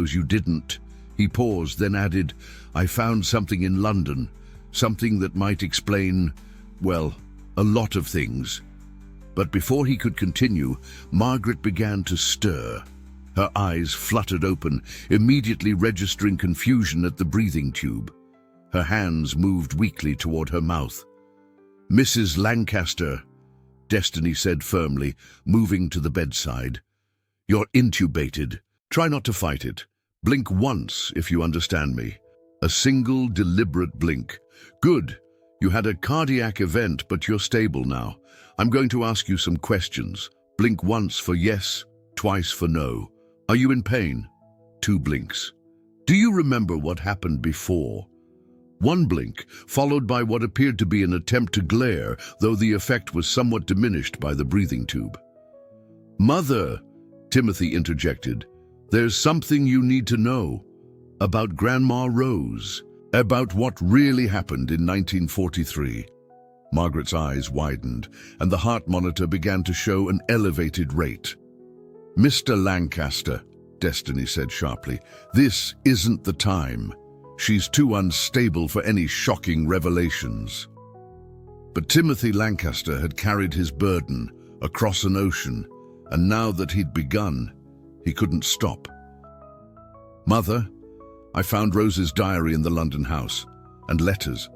You didn't. He paused, then added, I found something in London, something that might explain, well, a lot of things. But before he could continue, Margaret began to stir. Her eyes fluttered open, immediately registering confusion at the breathing tube. Her hands moved weakly toward her mouth. Mrs. Lancaster, Destiny said firmly, moving to the bedside. You're intubated. Try not to fight it. Blink once, if you understand me. A single, deliberate blink. Good. You had a cardiac event, but you're stable now. I'm going to ask you some questions. Blink once for yes, twice for no. Are you in pain? 2 blinks. Do you remember what happened before? 1 blink, followed by what appeared to be an attempt to glare, though the effect was somewhat diminished by the breathing tube. Mother, Timothy interjected, there's something you need to know about Grandma Rose, about what really happened in 1943. Margaret's eyes widened, and the heart monitor began to show an elevated rate. Mr. Lancaster, Destiny said sharply, this isn't the time. She's too unstable for any shocking revelations. But Timothy Lancaster had carried his burden across an ocean, and now that he'd begun, he couldn't stop. Mother, I found Rose's diary in the London house, and letters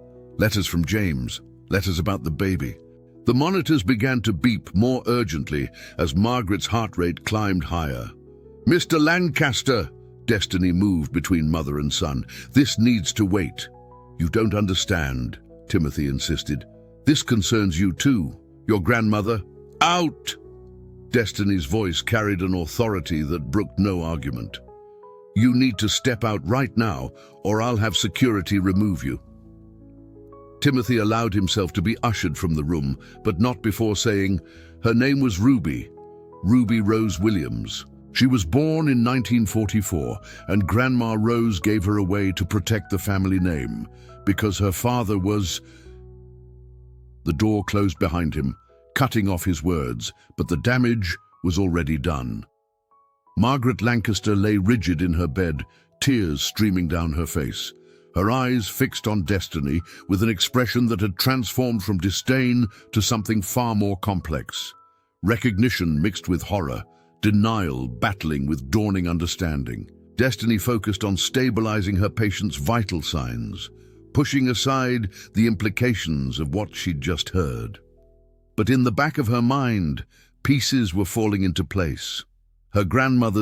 from James, letters about the baby. The monitors began to beep more urgently as Margaret's heart rate climbed higher. Mr. Lancaster, Destiny moved between mother and son. This needs to wait. You don't understand, Timothy insisted. This concerns you too, your grandmother. Out! Destiny's voice carried an authority that brooked no argument. You need to step out right now, or I'll have security remove you. Timothy allowed himself to be ushered from the room, but not before saying, her name was Ruby Rose Williams. She was born in 1944, and Grandma Rose gave her away to protect the family name, because her father was... The door closed behind him, cutting off his words, but the damage was already done. Margaret Lancaster lay rigid in her bed, tears streaming down her face, her eyes fixed on Destiny with an expression that had transformed from disdain to something far more complex. Recognition mixed with horror, denial battling with dawning understanding. Destiny focused on stabilizing her patient's vital signs, pushing aside the implications of what she'd just heard. But in the back of her mind, pieces were falling into place. Her grandmother